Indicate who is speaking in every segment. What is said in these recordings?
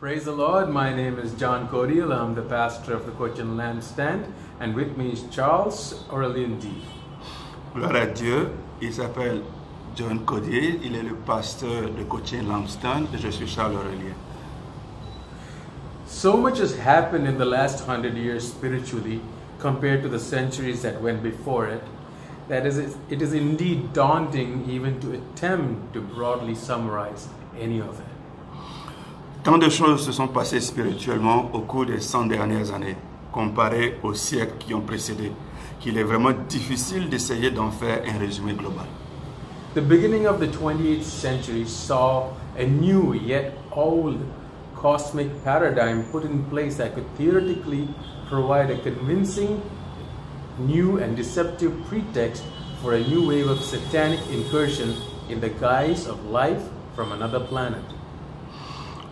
Speaker 1: Praise the Lord. My name is John Codiel. I'm the pastor of the Cochin Lampstand, and with me is Charles Aurelien D.
Speaker 2: Gloire à Dieu. Il s'appelle John Codiel. Il est le pasteur de Cochin Lampstand et je suis Charles Aurelien.
Speaker 1: So much has happened in the last 100 years spiritually compared to the centuries that went before it, that it is indeed daunting even to attempt to broadly summarize any of it.
Speaker 2: Tant de choses se sont passées spirituellement au cours des 100 dernières années, comparé aux siècles qui ont précédé, qu'il est vraiment difficile d'essayer d'en faire un résumé global.
Speaker 1: The beginning of the 28th century saw a new yet old cosmic paradigm put in place that could theoretically provide a convincing, new and deceptive pretext for a new wave of satanic incursion in the guise of life from another planet.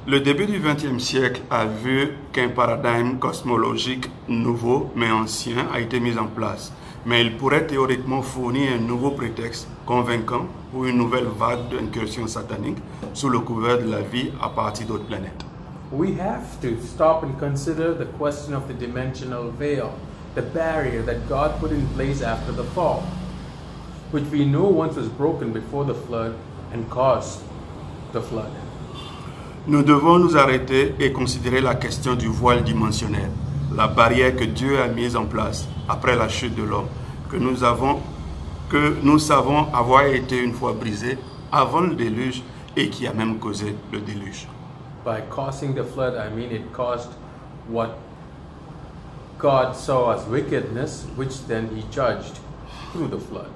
Speaker 2: Le début du XXe siècle a vu qu'un paradigme cosmologique nouveau mais ancien a été mis en place, mais il pourrait théoriquement fournir un nouveau prétexte convaincant pour une nouvelle vague d'incursion satanique sous le couvert de la vie à partir d'autres planètes.
Speaker 1: We have to stop and consider the question of the dimensional veil, the barrier that God put in place after the fall, which we know once was broken before the flood and caused the flood.
Speaker 2: Nous devons nous arrêter et considérer la question du voile dimensionnel, la barrière que Dieu a mise en place après la chute de l'homme, que nous savons avoir été une fois brisée avant le déluge et qui a même causé le déluge.
Speaker 1: By causing the flood, I mean it caused what God saw as wickedness, which then he judged through the flood.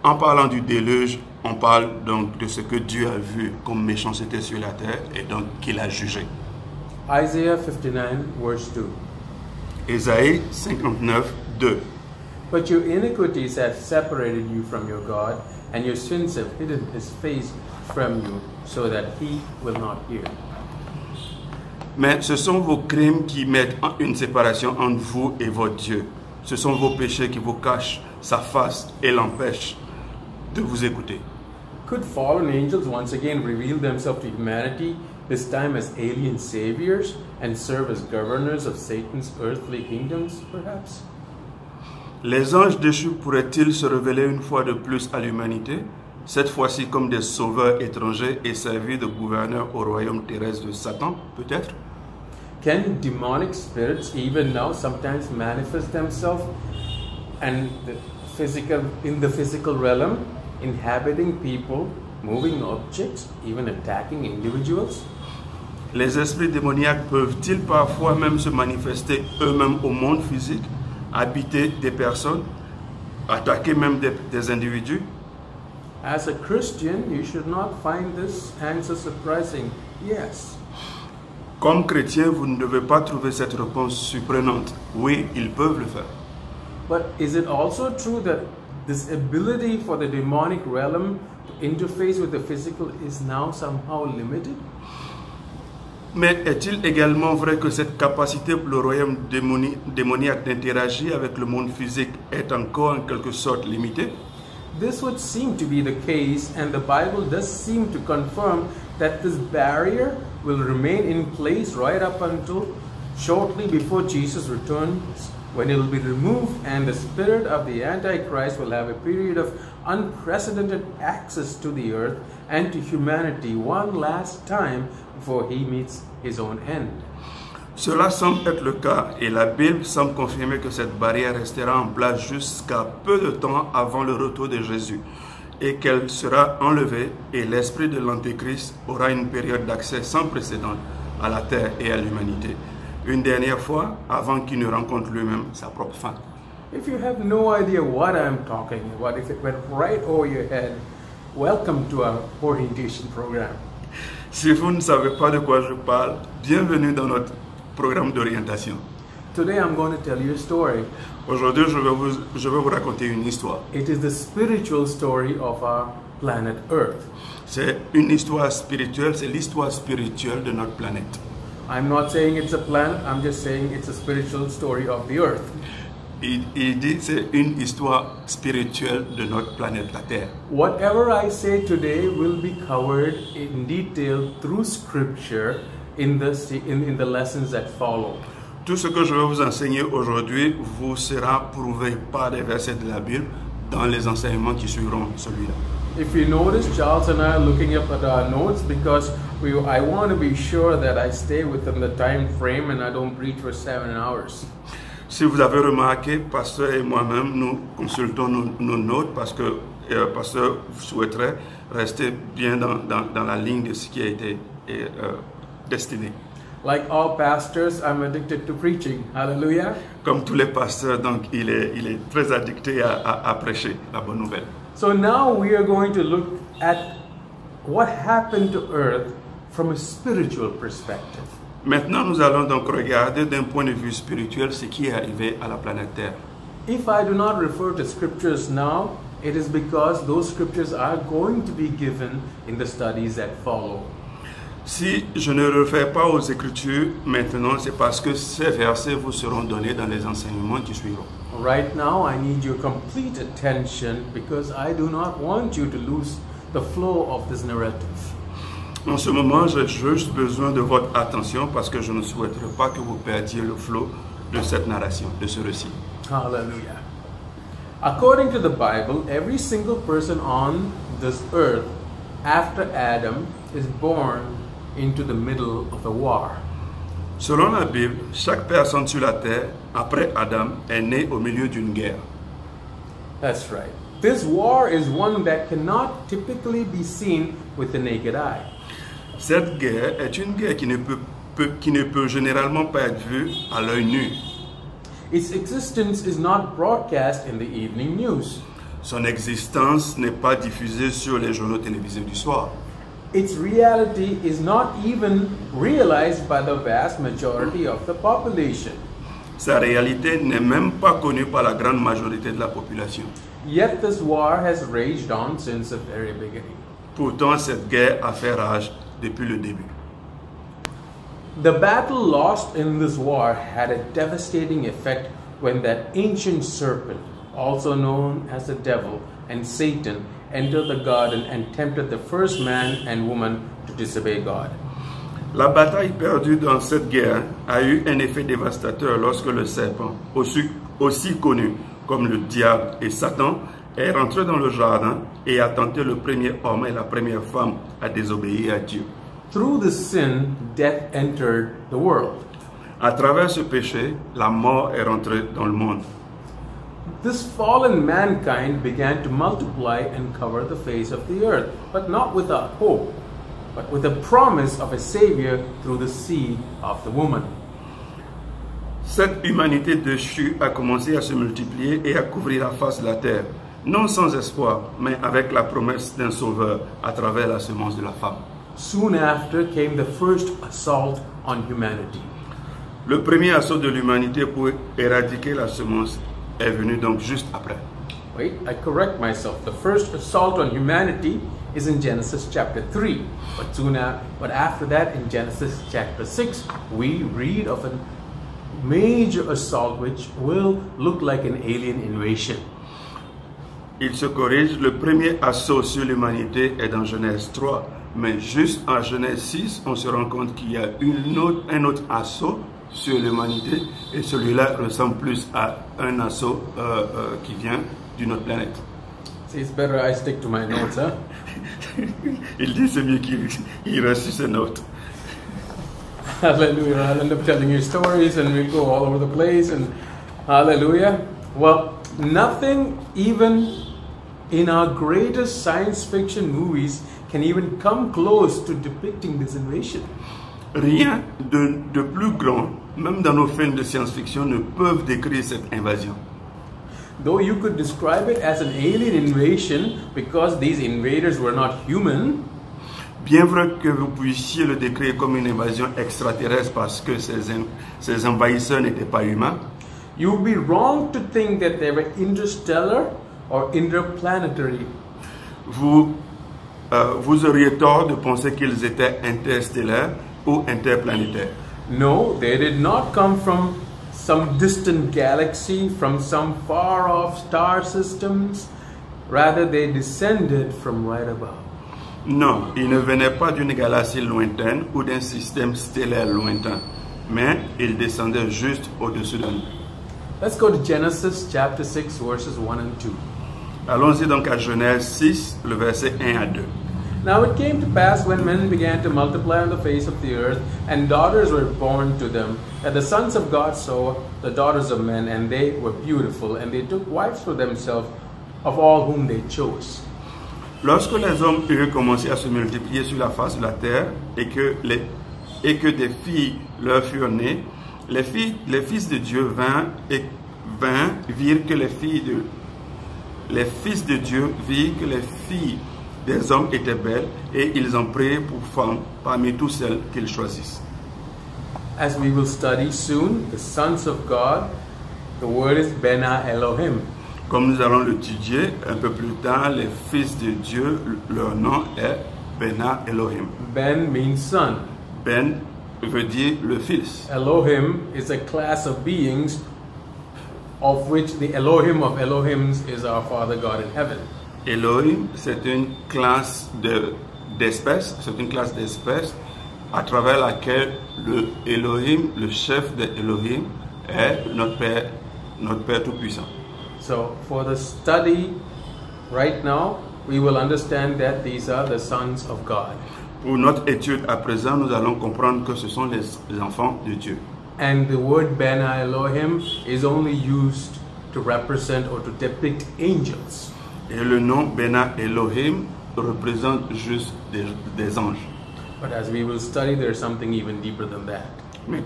Speaker 2: En parlant du déluge, on parle donc de ce que Dieu a vu comme méchanceté sur la terre et donc qu'il a jugé.
Speaker 1: Isaiah 59 verse 2.
Speaker 2: Ésaïe 59, 2.
Speaker 1: But your iniquities have separated you from your God, and your sins have hidden his face from you, so that he will not hear.
Speaker 2: Mais ce sont vos crimes qui mettent une séparation entre vous et votre Dieu. Ce sont vos péchés qui vous cachent sa face et l'empêchent de vous écouter.
Speaker 1: Could fallen angels once again reveal themselves to humanity, this time as alien saviors, and serve as governors of Satan's earthly kingdoms, perhaps?
Speaker 2: Les anges déchus pourraient-ils se révéler une fois de plus à l'humanité, cette fois-ci comme des sauveurs étrangers et servir de gouverneurs au royaume terrestre de Satan, peut-être?
Speaker 1: Can demonic spirits even now sometimes manifest themselves in the physical realm, inhabiting people, moving objects, even attacking individuals?
Speaker 2: Les esprits démoniaques peuvent-ils parfois même se manifester eux-mêmes au monde physique, habiter des personnes, attaquer même des individus?
Speaker 1: As a Christian, you should not find this answer surprising. Yes.
Speaker 2: Comme chrétien, vous ne devez pas trouver cette réponse surprenante. Oui, ils peuvent le faire.
Speaker 1: But is it also true that this ability for the demonic realm to interface with the physical is now somehow limited?
Speaker 2: Mais est-il également vrai que cette capacité pour le royaume démoniaque d'interagir avec le monde physique est encore en quelque sorte limitée?
Speaker 1: This would seem to be the case, and the Bible does seem to confirm that this barrier will remain in place right up until shortly before Jesus returns, when it will be removed and the spirit of the Antichrist will have a period of unprecedented access to the earth and to humanity one last time before he meets his own end.
Speaker 2: Cela semble être le cas et la Bible semble confirmer que cette barrière restera en place jusqu'à peu de temps avant le retour de Jésus et qu'elle sera enlevée et l'esprit de l'Antéchrist aura une période d'accès sans précédent à la terre et à l'humanité. Une dernière fois avant qu'il ne rencontre lui-même sa propre fin.
Speaker 1: If you have no idea what I'm talking about, if it went right over your head, welcome to our orientation program.
Speaker 2: Si vous ne savez pas de quoi je parle, bienvenue dans notre programme d'orientation.
Speaker 1: Today I'm going to tell you a story.
Speaker 2: Aujourd'hui, je vais vous raconter une histoire.
Speaker 1: It is the spiritual story of our planet Earth.
Speaker 2: C'est une histoire spirituelle, c'est l'histoire spirituelle de notre planète.
Speaker 1: I'm not saying it's a planet, I'm just saying it's a spiritual story of the Earth.
Speaker 2: Il dit c'est une histoire spirituelle de notre planète, la Terre.
Speaker 1: Whatever I say today will be covered in detail through Scripture in the lessons that follow.
Speaker 2: Tout ce que je vais vous enseigner aujourd'hui vous sera prouvé par des versets de la Bible dans les enseignements qui suivront celui-là.
Speaker 1: If you notice, Charles and I are looking up at our notes because I want to be sure that I stay within the time frame and I don't preach for 7 hours.
Speaker 2: Si vous avez remarqué, Pasteur et moi-même, nous consultons nos notes parce que Pasteur souhaiterait rester bien dans la ligne de ce qui a été destiné.
Speaker 1: Like all pastors, I'm addicted to preaching. Hallelujah.
Speaker 2: Comme tous les pasteurs, donc il est très addicté à prêcher la bonne nouvelle.
Speaker 1: So now we are going to look at what happened to earth from a spiritual perspective.
Speaker 2: Maintenant, nous allons donc regarder d'un point de vue spirituel ce qui est arrivé à la planète Terre.
Speaker 1: If I do not refer to scriptures now, it is because those scriptures are going to be given in the studies that follow.
Speaker 2: Si je ne refais pas aux Écritures maintenant, c'est parce que ces versets vous seront donnés dans les enseignements qui suivront.
Speaker 1: Right now, I need your complete attention because I do not want you to lose the flow of this narrative.
Speaker 2: En ce moment, j'ai juste besoin de votre attention parce que je ne souhaiterais pas que vous perdiez le flot de cette narration, de ce récit.
Speaker 1: Hallelujah. According to the Bible, every single person on this earth after Adam is born into the middle of a war.
Speaker 2: Selon la Bible, chaque personne sur la terre, après Adam, est née au milieu d'une guerre.
Speaker 1: That's right. This war is one that cannot typically be seen with the naked eye.
Speaker 2: Cette guerre est une guerre qui ne peut généralement pas être vue à l'œil nu.
Speaker 1: Its existence is not broadcast in the evening news.
Speaker 2: Son existence n'est pas diffusée sur les journaux télévisés du soir.
Speaker 1: Its reality is not even realized by the vast majority of the population.
Speaker 2: Sa réalité n'est même pas connue par la grande majorité de la population.
Speaker 1: Yet this war has raged on since the very beginning.
Speaker 2: Pourtant, cette guerre a fait rage depuis le début.
Speaker 1: The battle lost in this war had a devastating effect when that ancient serpent, also known as the devil and Satan, entered the garden and tempted the first man and woman to disobey God.
Speaker 2: La bataille perdue dans cette guerre a eu un effet dévastateur lorsque le serpent, aussi connu comme le diable et Satan, est rentré dans le jardin et a tenté le premier homme et la première femme à désobéir à Dieu.
Speaker 1: Through the sin, death entered the world.
Speaker 2: À travers ce péché, la mort est rentrée dans le monde.
Speaker 1: This fallen mankind began to multiply and cover the face of the earth, but not without hope, but with the promise of a Savior through the seed of the woman.
Speaker 2: Cette humanité déchue a commencé à se multiplier et à couvrir la face de la terre, non sans espoir, mais avec la promesse d'un sauveur à travers la semence de la femme.
Speaker 1: Soon after came the first assault on humanity.
Speaker 2: Le premier assaut de l'humanité pour éradiquer la semence est venu donc juste après.
Speaker 1: Wait, I correct myself. The first assault on humanity is in Genesis chapter 3. But after that, in Genesis chapter 6, we read of a major assault which will look like an alien invasion.
Speaker 2: Il se corrige, le premier assaut sur l'humanité est dans Genèse 3, mais juste en Genèse 6, on se rend compte qu'il y a un autre assaut sur l'humanité et celui-là ressemble plus à un assaut qui vient d'une autre planète.
Speaker 1: See, it's better I stick to my notes, huh?
Speaker 2: Il dit c'est mieux qu'il reste sur ses notes.
Speaker 1: Hallelujah. I'll end up telling you stories and we'll go all over the place and hallelujah. Well, nothing even in our greatest science fiction movies can even come close to depicting this invasion.
Speaker 2: Rien de plus grand, même dans nos films de science-fiction, ne peuvent décrire cette invasion.
Speaker 1: Though you could describe it as an alien invasion because these invaders were not human,
Speaker 2: Bien vrai que vous puissiez le décrire comme une invasion extraterrestre parce que ces envahisseurs n'étaient pas humains,
Speaker 1: you would be wrong to think that they were interstellar or interplanetary.
Speaker 2: vous auriez tort de penser qu'ils étaient interstellaires ou interplanétaires.
Speaker 1: No, they did not come from some distant galaxy, from some far-off star systems. Rather, they descended from right above.
Speaker 2: Non, il ne venait pas d'une galaxie lointaine ou d'un système stellaire lointain, mais il descendait juste au-dessus de nous.
Speaker 1: Let's go to Genesis chapter 6 verses 1 and 2.
Speaker 2: Allons-y donc à Genèse 6, le verset 1 à 2.
Speaker 1: Now it came to pass when men began to multiply on the face of the earth, and daughters were born to them, that the sons of God saw the daughters of men, and they were beautiful, and they took wives for themselves of all whom they chose.
Speaker 2: Lorsque les hommes eurent commencé à se multiplier sur la face de la terre et que des filles leur furent nées, les fils de Dieu virent que les fils de Dieu virent que les filles des hommes étaient belles et ils en prirent pour femmes parmi toutes celles qu'ils choisissent.
Speaker 1: As we will study soon, the sons of God, the word is Bena Elohim.
Speaker 2: Comme nous allons l'étudier un peu plus tard, les fils de Dieu, leur nom est Bena Elohim.
Speaker 1: Ben means son.
Speaker 2: Ben veut dire le fils.
Speaker 1: Elohim is a class of beings of which the Elohim of Elohims is our Father God in heaven.
Speaker 2: Elohim, c'est une classe d'espèces, à travers laquelle le Elohim, le chef de Elohim, est notre Père Tout-Puissant.
Speaker 1: So for the study right now, we will understand that these are the sons of God.
Speaker 2: Pour notre étude à présent, nous allons comprendre que ce sont les enfants de Dieu.
Speaker 1: And the word Bena Elohim is only used to represent or to depict angels.
Speaker 2: Et le nom Bena Elohim représente juste des anges.
Speaker 1: But as we will study, there's something even deeper than that.
Speaker 2: Mais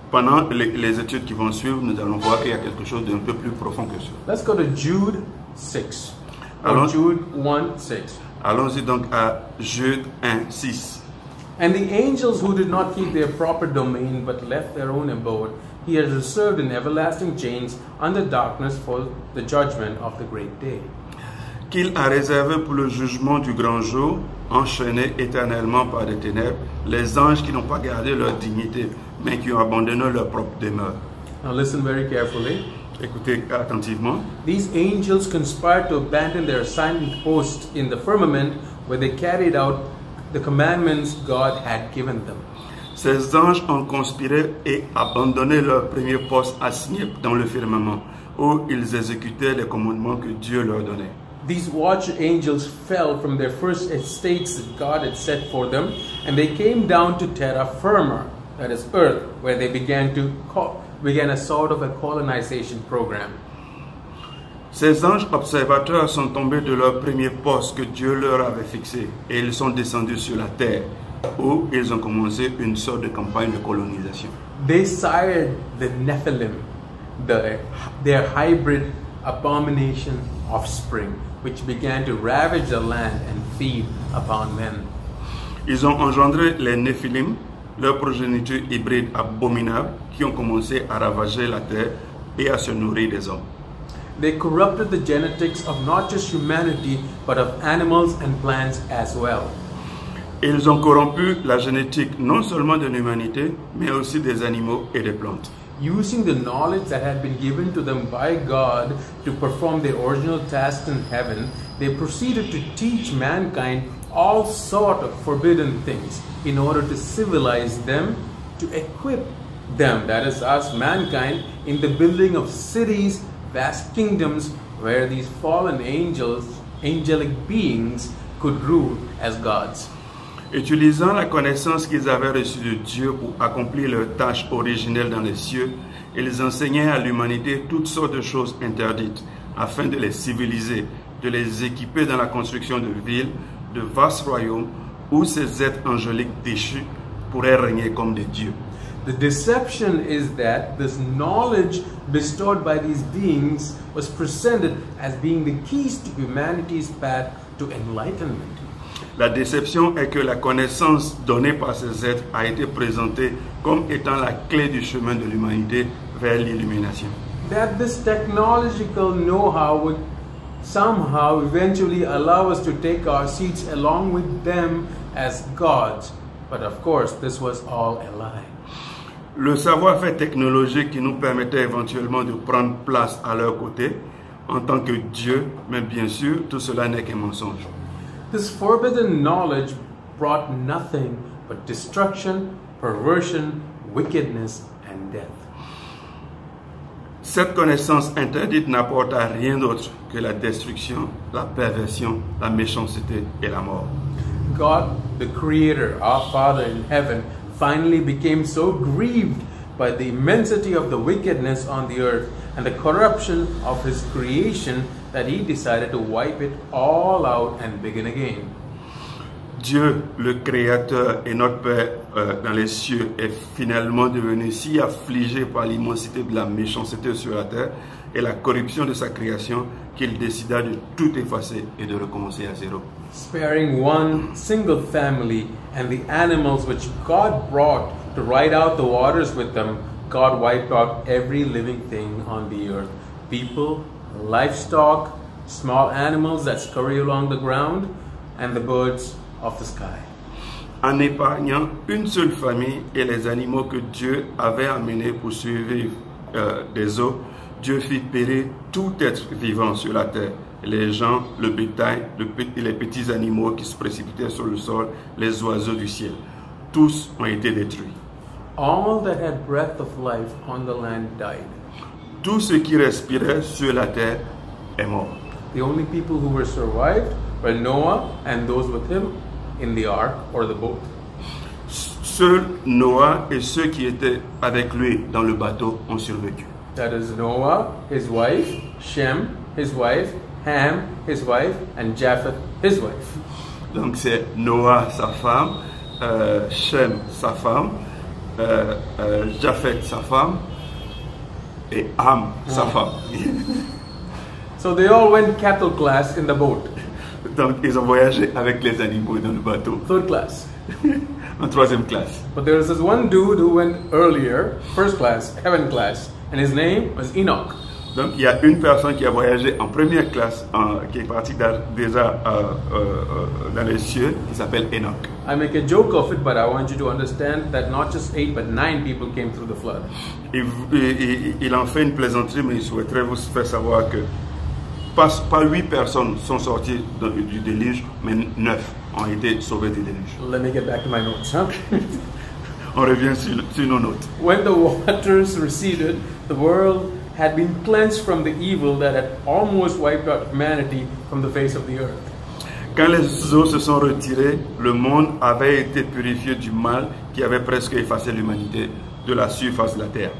Speaker 2: pendant les études qui vont suivre, nous allons voir qu'il y a quelque chose d'un peu plus profond que ça.
Speaker 1: Let's go to Jude 6. Jude 1:6.
Speaker 2: Allons-y donc à Jude 1, 6.
Speaker 1: And the angels who did not keep their proper domain but left their own abode, he has reserved in everlasting chains under darkness for the judgment of the great day.
Speaker 2: Qu'il a réservé pour le jugement du grand jour, enchaînés éternellement par des ténèbres, les anges qui n'ont pas gardé leur dignité, mais qui ont abandonné leur propre demeure.
Speaker 1: Now listen very carefully.
Speaker 2: Écoutez attentivement.
Speaker 1: These angels conspired to abandon their assigned post in the firmament where they carried out the commandments God had given them.
Speaker 2: Ces anges ont conspiré et abandonné leur premier poste assigné dans le firmament, où ils exécutaient les commandements que Dieu leur donnait.
Speaker 1: These watch angels fell from their first estates that God had set for them, and they came down to terra firma, that is earth, where they began a sort of a colonization program.
Speaker 2: Ces anges observateurs sont tombés de leur premier poste que Dieu leur avait fixé, et ils sont descendus sur la terre, où ils ont commencé une sorte de campagne de colonisation.
Speaker 1: They sired the Nephilim, their hybrid abomination offspring, which began to ravage the land and feed upon men.
Speaker 2: Ils ont engendré les Néphilim, leur progéniture hybride abominable, qui ont commencé à ravager la terre et à se nourrir des hommes.
Speaker 1: They corrupted the genetics of not just humanity, but of animals and plants as well.
Speaker 2: Ils ont corrompu la génétique non seulement de l'humanité, mais aussi des animaux et des plantes.
Speaker 1: Using the knowledge that had been given to them by God to perform their original tasks in heaven, they proceeded to teach mankind all sort of forbidden things in order to civilize them, to equip them, that is us, mankind, in the building of cities, vast kingdoms where these fallen angelic beings could rule as gods.
Speaker 2: Utilisant la connaissance qu'ils avaient reçue de Dieu pour accomplir leurs tâches originelles dans les cieux, ils enseignaient à l'humanité toutes sortes de choses interdites, afin de les civiliser, de les équiper dans la construction de villes, de vastes royaumes, où ces êtres angéliques déchus pourraient régner comme des dieux.
Speaker 1: The deception is that this knowledge bestowed by these beings was presented as being the keys to humanity's path to enlightenment.
Speaker 2: La déception est que la connaissance donnée par ces êtres a été présentée comme étant la clé du chemin de l'humanité vers l'illumination.
Speaker 1: That this technological know-how would somehow eventually allow us to take our seats along with them as gods. But of course, this was all a lie.
Speaker 2: Le savoir-faire technologique qui nous permettait éventuellement de prendre place à leur côté en tant que Dieu, mais bien sûr, tout cela n'est qu'un mensonge.
Speaker 1: This forbidden knowledge brought nothing but destruction, perversion, wickedness, and death.
Speaker 2: Cette connaissance interdite n'apporte à rien d'autre que la destruction, la perversion, la méchanceté et la mort.
Speaker 1: God, the Creator, our Father in heaven, finally became so grieved by the immensity of the wickedness on the earth and the corruption of His creation that He decided to wipe it all out and begin again.
Speaker 2: Dieu, le Créateur et notre Père dans les cieux, est finalement devenu si affligé par l'immensité de la méchanceté sur la terre et la corruption de sa création qu'il décida de tout effacer et de recommencer à zéro.
Speaker 1: Sparing one single family and the animals which God brought to ride out the waters with them, God wiped out every living thing on the earth. People, livestock, small animals that scurry along the ground, and the birds of the sky.
Speaker 2: En épargnant une seule famille et les animaux que Dieu avait amenés pour survivre des eaux, Dieu fit périr tout être vivant sur la terre, les gens, le bétail, les petits animaux qui se précipitaient sur le sol, les oiseaux du ciel. Tous ont été détruits.
Speaker 1: All that had breath of life on the land died.
Speaker 2: Tout ce qui respirait sur la terre est mort.
Speaker 1: The only people who were survived were Noah and those with him in the ark or the boat.
Speaker 2: Seul Noah et ceux qui étaient avec lui dans le bateau ont survécu.
Speaker 1: That is Noah, his wife, Shem, his wife, Ham, his wife, and Japheth, his wife.
Speaker 2: Donc c'est Noah, sa femme, Shem, sa femme, Japheth, sa femme, et Ham, sa femme.
Speaker 1: So they all went cattle class in the boat.
Speaker 2: Donc ils ont voyagé avec les animaux dans le bateau,
Speaker 1: Third class.
Speaker 2: en troisième classe.
Speaker 1: But there was this one dude who went earlier, first class, heaven class, and his name was Enoch.
Speaker 2: Donc il y a une personne qui a voyagé en première classe, qui est partie déjà dans les cieux, qui s'appelle Enoch.
Speaker 1: I make a joke of it, but I want you to understand that not just 8 but 9 people came through the flood.
Speaker 2: Il en fait une plaisanterie, mais il souhaiterait vous faire savoir que pas 8 personnes sont sorties du déluge, mais 9 ont été sauvées du déluge.
Speaker 1: Let me get back to my notes. Huh?
Speaker 2: On revient sur nos notes.
Speaker 1: When the waters receded, the world had been cleansed from the evil that had almost wiped out humanity from the face of the earth.
Speaker 2: Quand les eaux se sont retirées, le monde avait été purifié du mal qui avait presque effacé l'humanité de la surface de la terre.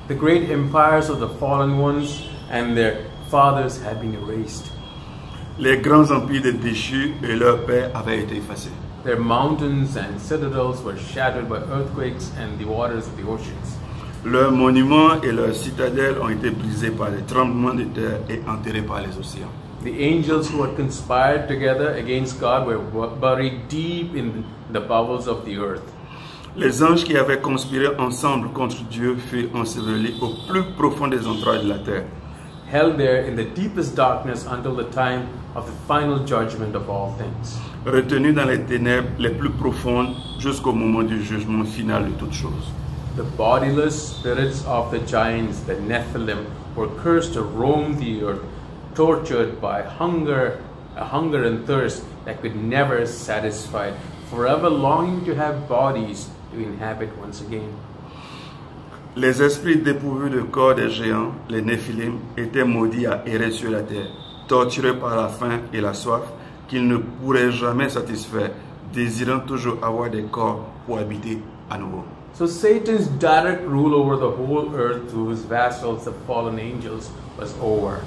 Speaker 1: The great empires of the fallen ones and their fathers had been erased.
Speaker 2: Les grands empires des déchus et leurs pères avaient été effacés.
Speaker 1: Their mountains and citadels were shattered by earthquakes and the waters of the oceans.
Speaker 2: Leurs monuments et leurs citadelles ont été brisés par les tremblements de terre et enterrés par les océans.
Speaker 1: The angels who had conspired together against God were buried deep in the bowels of the earth.
Speaker 2: Les anges qui avaient conspiré ensemble contre Dieu furent ensevelis au plus profond des entrailles de la terre.
Speaker 1: Held there in the deepest darkness until the time of the final judgment of all things.
Speaker 2: Retenus dans les ténèbres les plus profondes jusqu'au moment du jugement final de toutes choses.
Speaker 1: The bodiless spirits of the giants, the Nephilim, were cursed to roam the earth, tortured by hunger and thirst that could never satisfy, forever longing to have bodies to inhabit once again.
Speaker 2: Les esprits dépourvus de corps des géants, les Néphilim, étaient maudits à errer sur la terre, torturés par la faim et la soif, qu'ils ne pourraient jamais satisfaire, désirant toujours avoir des corps pour habiter à nouveau.
Speaker 1: So Satan's direct rule over the whole earth through his vassals, the fallen angels, was over.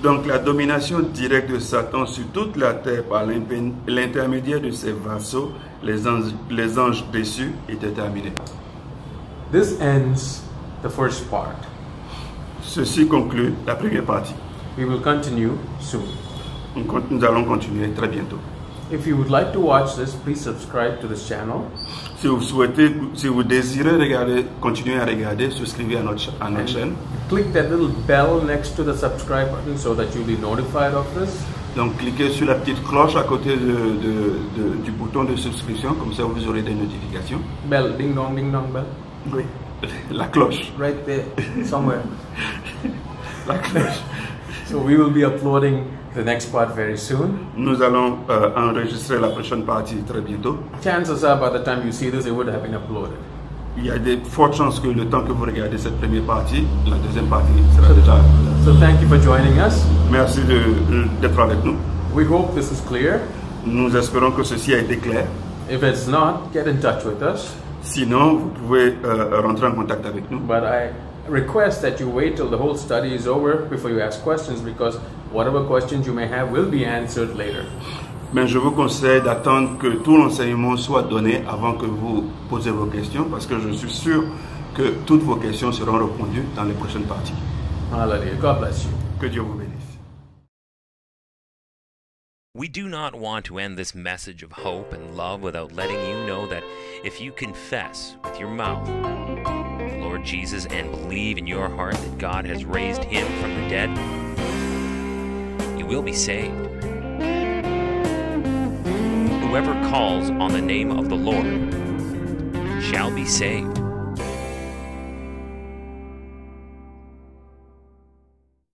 Speaker 2: Donc la domination directe de Satan sur toute la terre par l'intermédiaire de ses vassaux, les anges déçus, était terminée.
Speaker 1: This ends the first part.
Speaker 2: Ceci conclut la première partie.
Speaker 1: We will continue soon.
Speaker 2: Nous allons continuer très bientôt.
Speaker 1: If you would like to watch this, please subscribe to this channel.
Speaker 2: Si vous désirez continuer à regarder, souscrivez à notre chaîne.
Speaker 1: Click that little bell next to the subscribe button so that you'll be notified of this.
Speaker 2: Donc cliquez sur la petite cloche à côté du bouton de souscription, comme ça vous aurez des notifications.
Speaker 1: Bell, ding dong bell.
Speaker 2: Oui, la cloche.
Speaker 1: Right there, somewhere.
Speaker 2: La cloche.
Speaker 1: So we will be uploading the next part very soon.
Speaker 2: Nous allons enregistrer la prochaine partie très bientôt.
Speaker 1: Chances are by the time you see this, it would have been uploaded.
Speaker 2: Il y a de fortes chances que le temps que vous regardez cette première partie, la deuxième partie sera déjà.
Speaker 1: So thank you for joining us.
Speaker 2: Merci d'être avec nous.
Speaker 1: We hope this is clear.
Speaker 2: Nous espérons que ceci a été clair.
Speaker 1: If it's not, get in touch with us.
Speaker 2: Sinon, vous pouvez rentrer en contact avec nous.
Speaker 1: But I request that you wait till the whole study is over before you ask questions, because whatever questions you may have will be answered later.
Speaker 2: Mais je vous conseille d'attendre que tout l'enseignement soit donné avant que vous posez vos questions, parce que je suis sûr que toutes vos questions seront répondues dans les prochaines parties.
Speaker 1: Hallelujah. God bless you.
Speaker 2: Que Dieu vous bénisse.
Speaker 3: We do not want to end this message of hope and love without letting you know that if you confess with your mouth the Lord Jesus and believe in your heart that God has raised him from the dead, you will be saved. Whoever calls on the name of the Lord shall be saved.